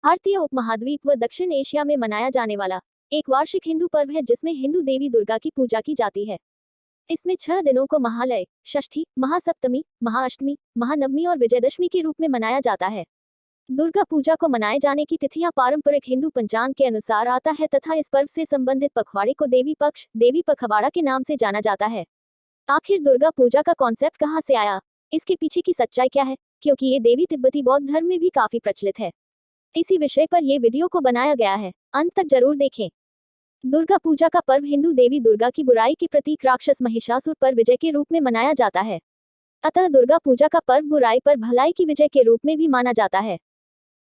भारतीय उपमहाद्वीप व दक्षिण एशिया में मनाया जाने वाला एक वार्षिक हिंदू पर्व है जिसमें हिंदू देवी दुर्गा की पूजा की जाती है। इसमें 6 दिनों को महालय, षष्ठी, महासप्तमी, महाअष्टमी, महानवमी और विजयदशमी के रूप में मनाया जाता है। दुर्गा पूजा को मनाए जाने की तिथियां पारंपरिक हिंदू पंचांग के अनुसार आता है तथा इस पर्व से संबंधित पखवाड़े को देवी पक्ष, देवी पखवाड़ा के नाम से जाना जाता है। आखिर दुर्गा पूजा का कॉन्सेप्ट कहाँ से आया, इसके पीछे की सच्चाई क्या है, क्योंकि ये देवी तिब्बती बौद्ध धर्म में भी काफी प्रचलित है। इसी विषय पर ये वीडियो को बनाया गया है, अंत तक जरूर देखें। दुर्गा पूजा का पर्व हिंदू देवी दुर्गा की बुराई के प्रतीक राक्षस महिषासुर पर विजय के रूप में मनाया जाता है। अतः दुर्गा पूजा का पर्व बुराई पर भलाई की विजय के रूप में भी माना जाता है।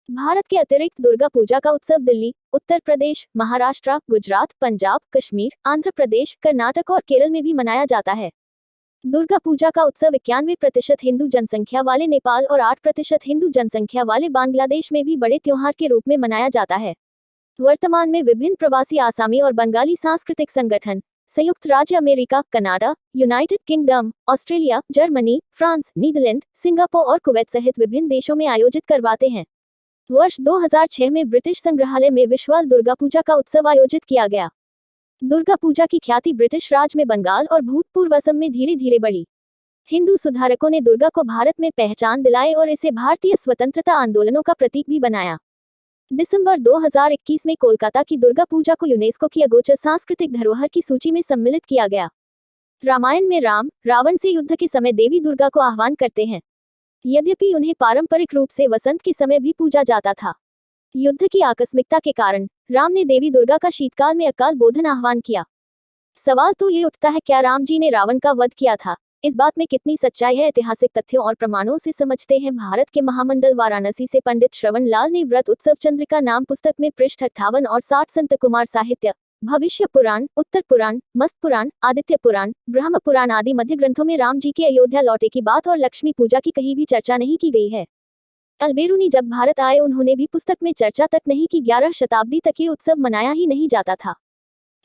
भारत के अतिरिक्त दुर्गा पूजा का उत्सव दिल्ली, उत्तर प्रदेश, महाराष्ट्र, गुजरात, पंजाब, कश्मीर, आंध्र प्रदेश, कर्नाटक और केरल में भी मनाया जाता है। दुर्गा पूजा का उत्सव 91% हिंदू जनसंख्या वाले नेपाल और 8% हिंदू जनसंख्या वाले बांग्लादेश में भी बड़े त्योहार के रूप में मनाया जाता है। वर्तमान में विभिन्न प्रवासी आसामी और बंगाली सांस्कृतिक संगठन संयुक्त राज्य America, Canada, United Kingdom, Australia, Germany, France, Netherland, Singapore और कुवैत सहित विभिन्न देशों में आयोजित करवाते हैं। वर्ष 2006 में ब्रिटिश संग्रहालय में विश्वाल दुर्गा पूजा का उत्सव आयोजित किया गया। दुर्गा पूजा की ख्याति ब्रिटिश राज में बंगाल और भूतपूर्व असम में धीरे धीरे बढ़ी। हिंदू सुधारकों ने दुर्गा को भारत में पहचान दिलाई और इसे भारतीय स्वतंत्रता आंदोलनों का प्रतीक भी बनाया। दिसंबर 2021 में कोलकाता की दुर्गा पूजा को यूनेस्को की अगोचर सांस्कृतिक धरोहर की सूची में सम्मिलित किया गया। रामायण में राम रावण से युद्ध के समय देवी दुर्गा को आह्वान करते हैं। यद्यपि उन्हें पारंपरिक रूप से वसंत के समय भी पूजा जाता था। युद्ध की आकस्मिकता के कारण राम ने देवी दुर्गा का शीतकाल में अकाल बोधन आह्वान किया। सवाल तो ये उठता है, क्या राम जी ने रावण का वध किया था? इस बात में कितनी सच्चाई है, ऐतिहासिक तथ्यों और प्रमाणों से समझते हैं। भारत के महामंडल वाराणसी से पंडित श्रवण लाल ने व्रत उत्सव चंद्रिका नाम पुस्तक में पृष्ठ 58 और 60 संत कुमार साहित्य, भविष्य पुराण, उत्तर पुराण, मस्त पुराण, आदित्य पुराण, ब्रह्म पुराण आदि मध्य ग्रंथों में राम जी के अयोध्या लौटे की बात और लक्ष्मी पूजा की कहीं भी चर्चा नहीं की गई है। अलबेरूनी जब भारत आए उन्होंने भी पुस्तक में चर्चा तक नहीं की। 11 शताब्दी तक ये उत्सव मनाया ही नहीं जाता था।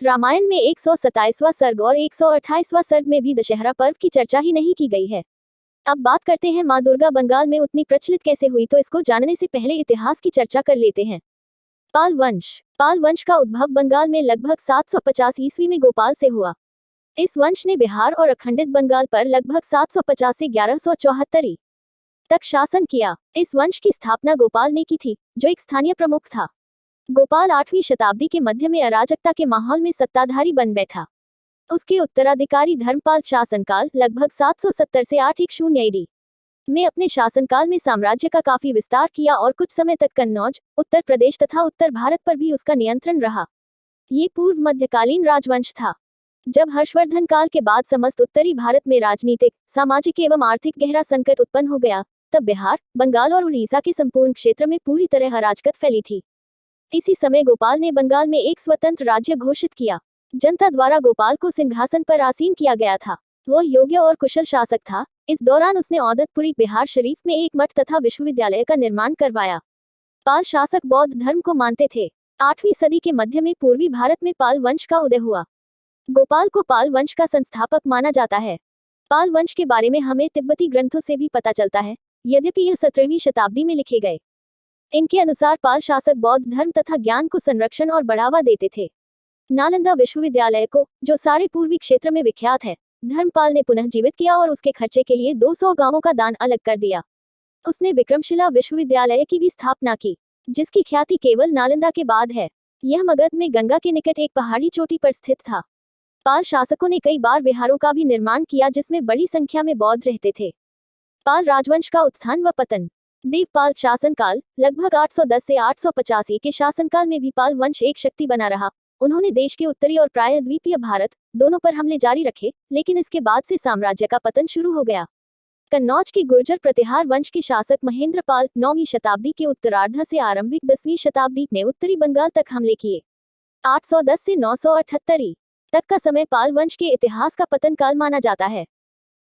रामायण में 127वां सर्ग और 128वां सर्ग में भी दशहरा पर्व की चर्चा ही नहीं की गई है। अब बात करते हैं माँ दुर्गा बंगाल में उतनी प्रचलित कैसे हुई, तो इसको जानने से पहले इतिहास की चर्चा कर लेते हैं। पाल वंश का उद्भव बंगाल में लगभग 750 ईस्वी में गोपाल से हुआ। इस वंश ने बिहार और अखंडित बंगाल पर लगभग 750 से 1174 तक शासन किया। इस वंश की स्थापना गोपाल ने की थी, जो एक स्थानीय प्रमुख था। गोपाल 8वीं शताब्दी के मध्य में अराजकता के माहौल में सत्ताधारी बन बैठा। उसके उत्तराधिकारी धर्मपाल शासनकाल लगभग 770 से 810 ईडी में अपने शासनकाल में साम्राज्य का काफी विस्तार किया और कुछ समय तक कन्नौज, उत्तर प्रदेश तथा उत्तर भारत पर भी उसका नियंत्रण रहा। ये पूर्व मध्यकालीन राजवंश था। जब हर्षवर्धन काल के बाद समस्त उत्तरी भारत में राजनीतिक, सामाजिक एवं आर्थिक गहरा संकट उत्पन्न हो गया, तब बिहार, बंगाल और उड़ीसा के संपूर्ण क्षेत्र में पूरी तरह अराजकता फैली थी। इसी समय गोपाल ने बंगाल में एक स्वतंत्र राज्य घोषित किया। जनता द्वारा गोपाल को सिंहासन पर आसीन किया गया था। वह योग्य और कुशल शासक था। इस दौरान उसने औदतपुरी बिहार शरीफ में एक मठ तथा विश्वविद्यालय का निर्माण करवाया। पाल शासक बौद्ध धर्म को मानते थे। 8वीं सदी के मध्य में पूर्वी भारत में पाल वंश का उदय हुआ। गोपाल को पाल वंश का संस्थापक माना जाता है। पाल वंश के बारे में हमें तिब्बती ग्रंथों से भी पता चलता है, यद्यपि यह 17वीं शताब्दी में लिखे गए। इनके अनुसार पाल शासक बौद्ध धर्म तथा ज्ञान को संरक्षण और बढ़ावा देते थे। नालंदा विश्वविद्यालय को, जो सारे पूर्वी क्षेत्र में विख्यात है, धर्मपाल ने पुनः जीवित किया और उसके खर्चे के लिए 200 गांवों का दान अलग कर दिया। उसने विक्रमशिला विश्वविद्यालय की भी स्थापना की, जिसकी ख्याति केवल नालंदा के बाद है। यह मगध में गंगा के निकट एक पहाड़ी चोटी पर स्थित था। पाल शासकों ने कई बार विहारों का भी निर्माण किया जिसमें बड़ी संख्या में बौद्ध रहते थे। पाल राजवंश का उत्थान व पतन। देवपाल शासनकाल लगभग 810 से 885 के शासनकाल में भी पाल वंश एक शक्ति बना रहा। उन्होंने देश के उत्तरी और प्राय द्वीपीय भारत दोनों पर हमले जारी रखे, लेकिन इसके बाद से साम्राज्य का पतन शुरू हो गया। कन्नौज के गुर्जर प्रतिहार वंश के शासक महेंद्रपाल 9वीं शताब्दी के उत्तरार्ध से आरंभिक 10वीं शताब्दी ने उत्तरी बंगाल तक हमले किए। 810 से 978 तक का समय पाल वंश के इतिहास का पतन काल माना जाता है।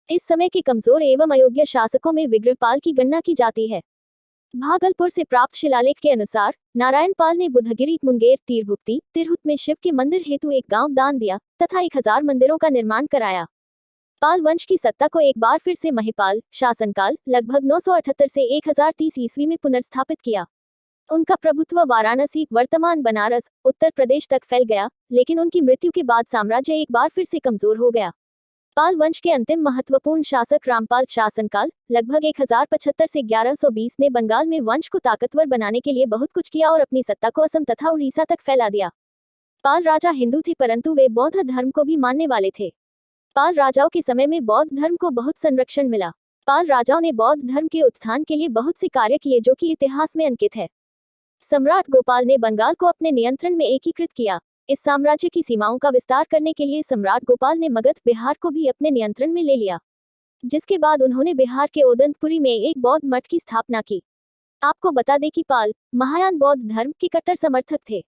इस समय के कमजोर एवं अयोग्य शासकों में विग्रहपाल की गणना की जाती है। भागलपुर से प्राप्त शिलालेख के अनुसार नारायण पाल ने बुधगिरी, मुंगेर, तीरभुक्ती, तिरहुत में शिव के मंदिर हेतु एक गांव दान दिया तथा 1000 मंदिरों का निर्माण कराया। पाल वंश की सत्ता को एक बार फिर से महिपाल शासनकाल लगभग 978 से 1030 ईस्वी में पुनर्स्थापित किया। उनका प्रभुत्व वाराणसी, वर्तमान बनारस, उत्तर प्रदेश तक फैल गया, लेकिन उनकी मृत्यु के बाद साम्राज्य एक बार फिर से कमजोर हो गया। पाल वंश के अंतिम महत्वपूर्ण शासक रामपाल शासनकाल लगभग 1075 से 1120 ने बंगाल में वंश को ताकतवर बनाने के लिए बहुत कुछ किया और अपनी सत्ता को असम तथा उड़ीसा तक फैला दिया। पाल राजा हिंदू थे, परंतु वे बौद्ध धर्म को भी मानने वाले थे। पाल राजाओं के समय में बौद्ध धर्म को बहुत संरक्षण मिला। पाल राजाओं ने बौद्ध धर्म के उत्थान के लिए बहुत से कार्य किए जो कि इतिहास में अंकित है। सम्राट गोपाल ने बंगाल को अपने नियंत्रण में एकीकृत किया। इस साम्राज्य की सीमाओं का विस्तार करने के लिए सम्राट गोपाल ने मगध, बिहार को भी अपने नियंत्रण में ले लिया, जिसके बाद उन्होंने बिहार के ओदंतपुरी में एक बौद्ध मठ की स्थापना की। आपको बता दें कि पाल महायान बौद्ध धर्म के कट्टर समर्थक थे।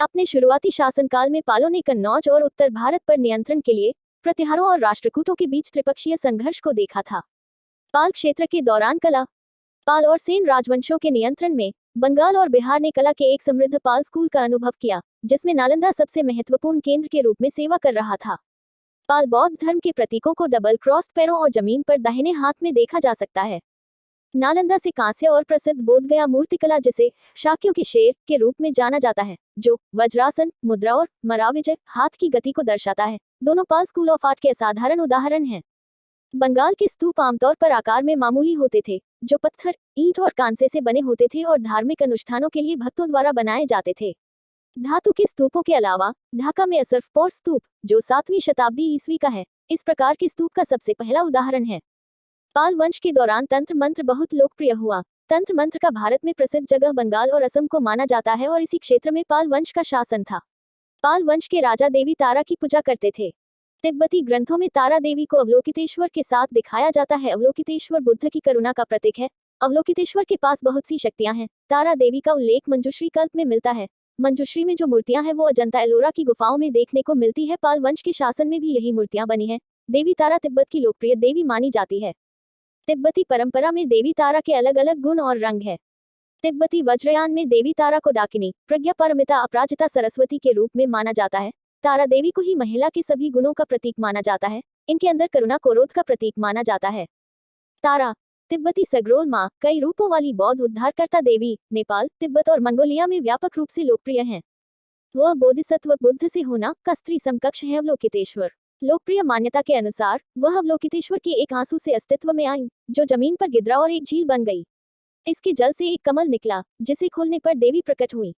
अपने शुरुआती शासनकाल में पालों ने कन्नौज और उत्तर भारत पर नियंत्रण के लिए प्रतिहारों और राष्ट्रकूटों के बीच त्रिपक्षीय संघर्ष को देखा था। पाल क्षेत्र के दौरान कला, पाल और सेन राजवंशों के नियंत्रण में बंगाल और बिहार ने कला के एक समृद्ध पाल स्कूल का अनुभव किया, जिसमें नालंदा सबसे महत्वपूर्ण केंद्र के रूप में सेवा कर रहा था। पाल बौद्ध धर्म के प्रतीकों को डबल क्रॉस्ड पैरों और जमीन पर दाहिने हाथ में देखा जा सकता है। नालंदा से कांस्य और प्रसिद्ध बोधगया मूर्तिकला, जिसे शाक्यों के शेर के रूप में जाना जाता है, जो वज्रासन मुद्रा और मराविजय हाथ की गति को दर्शाता है, दोनों पाल स्कूल ऑफ आर्ट के असाधारण उदाहरण हैं। बंगाल के स्तूप आमतौर पर आकार में मामूली होते थे, जो पत्थर, ईंट और कांसे से बने होते थे और धार्मिक अनुष्ठानों के लिए भक्तों द्वारा बनाए जाते थे। धातु के स्तूपों के अलावा ढाका में असरफपोर स्तूप, जो 7वीं शताब्दी ईस्वी का है, इस प्रकार के स्तूप का सबसे पहला उदाहरण है। पाल वंश के दौरान तंत्र मंत्र बहुत लोकप्रिय हुआ। तंत्र मंत्र का भारत में प्रसिद्ध जगह बंगाल और असम को माना जाता है और इसी क्षेत्र में पाल वंश का शासन था। पाल वंश के राजा देवी तारा की पूजा करते थे। तिब्बती ग्रंथों में तारा देवी को अवलोकितेश्वर के साथ दिखाया जाता है। अवलोकितेश्वर बुद्ध की करुणा का प्रतीक है। अवलोकितेश्वर के पास बहुत सी शक्तियां हैं। तारा देवी का उल्लेख मंजुश्री कल्प में मिलता है। मंजुश्री में जो मूर्तियां हैं वो अजंता एलोरा की गुफाओं में देखने को मिलती है। पाल वंश के शासन में भी यही मूर्तियां बनी हैं। देवी तारा तिब्बत की लोकप्रिय देवी मानी जाती है। तिब्बती परंपरा में देवी तारा के अलग अलग गुण और रंग है। तिब्बती वज्रयान में देवी तारा को डाकिनी, प्रज्ञा, परमिता, अपराजिता, सरस्वती के रूप में माना जाता है। तारा देवी को ही महिला के सभी गुणों का प्रतीक माना जाता है। इनके अंदर करुणा, क्रोध का प्रतीक माना जाता है। तारा तिब्बती सगरोल माँ, कई रूपों वाली बौद्ध उद्धारकर्ता देवी, नेपाल, तिब्बत और मंगोलिया में व्यापक रूप से लोकप्रिय हैं। वह बोधिसत्व बुद्ध से होना का स्त्री समकक्ष है। अवलोकितेश्वर लोकप्रिय मान्यता के अनुसार वह अवलोकितेश्वर के एक आंसू से अस्तित्व में आई, जो जमीन पर गिरा और एक झील बन गई। इसके जल से एक कमल निकला, जिसे खोलने पर देवी प्रकट हुई।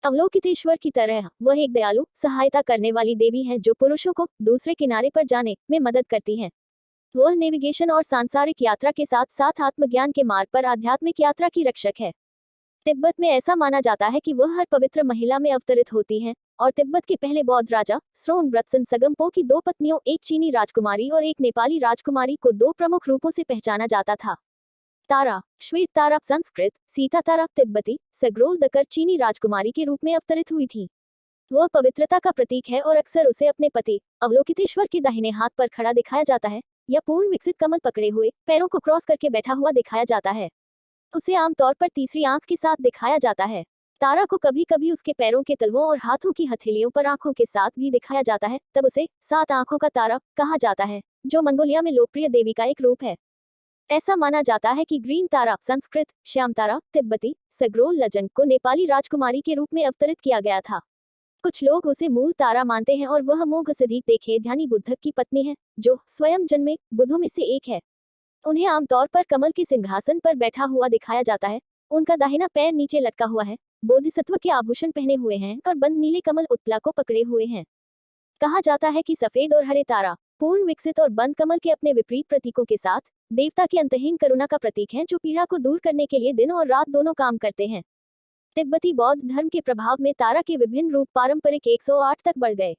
अवलोकितेश्वर की तरह वह एक दयालु, सहायता करने वाली देवी है, जो पुरुषों को दूसरे किनारे पर जाने में मदद करती है। वह नेविगेशन और सांसारिक यात्रा के साथ साथ आत्मज्ञान के मार्ग पर आध्यात्मिक यात्रा की रक्षक है। तिब्बत में ऐसा माना जाता है कि वह हर पवित्र महिला में अवतरित होती हैं, और तिब्बत के पहले बौद्ध राजा स्रोंगब्रत्सन सगमपो की 2 पत्नियों, एक चीनी राजकुमारी और एक नेपाली राजकुमारी को 2 प्रमुख रूपों से पहचाना जाता था। तारा श्वेत तारा संस्कृत, सीता तारा तिब्बती, सगरोल दकर चीनी राजकुमारी के रूप में अवतरित हुई थी। वह पवित्रता का प्रतीक है और अक्सर उसे अपने पति अवलोकितेश्वर के दाहिने हाथ पर खड़ा दिखाया जाता है, या पूर्ण विकसित कमल पकड़े हुए पैरों को क्रॉस करके बैठा हुआ दिखाया जाता है। उसे आमतौर पर तीसरी आंख के साथ दिखाया जाता है। तारा को कभी कभी उसके पैरों के तलवों और हाथों की हथेलियों पर आंखों के साथ भी दिखाया जाता है, तब उसे 7 आंखों का तारा कहा जाता है, जो मंगोलिया में लोकप्रिय देवी का एक रूप है। ऐसा माना जाता है कि ग्रीन तारा संस्कृत, श्याम तारा तिब्बती, सगरोल लजंग को नेपाली राजकुमारी के रूप में अवतरित किया गया था। कुछ लोग उसे मूल तारा मानते हैं और वह मोघसिद्धि देखे ध्यानी बुद्ध की पत्नी है, जो स्वयं जन्मे बुद्धों में से एक है। उन्हें आमतौर पर कमल के सिंहासन पर बैठा हुआ दिखाया जाता है। उनका दाहिना पैर नीचे लटका हुआ है, बोधिसत्व के आभूषण पहने हुए हैं और बंद नीले कमल उत्पला को पकड़े हुए हैं। कहा जाता है कि सफेद और हरे तारा पूर्ण विकसित और बंद कमल के अपने विपरीत प्रतीकों के साथ देवता की अंतहीन करुणा का प्रतीक है, जो पीड़ा को दूर करने के लिए दिन और रात दोनों काम करते हैं। तिब्बती बौद्ध धर्म के प्रभाव में तारा के विभिन्न रूप पारंपरिक 108 तक बढ़ गए।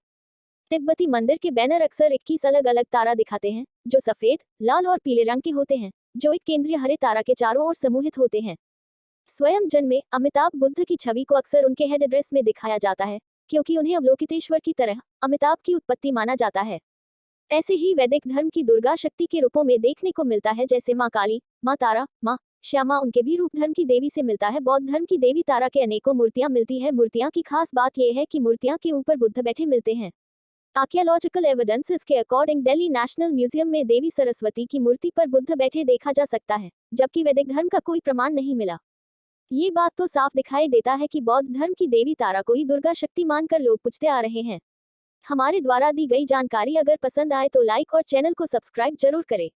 तिब्बती मंदिर के बैनर अक्सर 21 अलग अलग तारा दिखाते हैं, जो सफेद, लाल और पीले रंग के होते हैं, जो एक केंद्रीय हरे तारा के चारों ओर समूहित होते हैं। स्वयं जन्मे अमिताभ बुद्ध की छवि को अक्सर उनके हेड ड्रेस में दिखाया जाता है, क्योंकि उन्हें अवलोकितेश्वर की तरह अमिताभ की उत्पत्ति माना जाता है। ऐसे ही वैदिक धर्म की दुर्गा शक्ति के रूपों में देखने को मिलता है, जैसे माँ काली, माँ तारा, माँ श्यामा, उनके भी रूप धर्म की देवी से मिलता है। बौद्ध धर्म की देवी तारा के अनेकों मूर्तियां मिलती है। मूर्तियां की खास बात यह है कि मूर्तियां के ऊपर बुद्ध बैठे मिलते हैं। आर्कियोलॉजिकल एविडेंसेस के अकॉर्डिंग दिल्ली नेशनल म्यूजियम में देवी सरस्वती की मूर्ति पर बुद्ध बैठे देखा जा सकता है, जबकि वैदिक धर्म का कोई प्रमाण नहीं मिला। ये बात तो साफ दिखाई देता है कि बौद्ध धर्म की देवी तारा को ही दुर्गा शक्ति मानकर लोग पूजते आ रहे हैं। हमारे द्वारा दी गई जानकारी अगर पसंद आए तो लाइक और चैनल को सब्सक्राइब जरूर करें।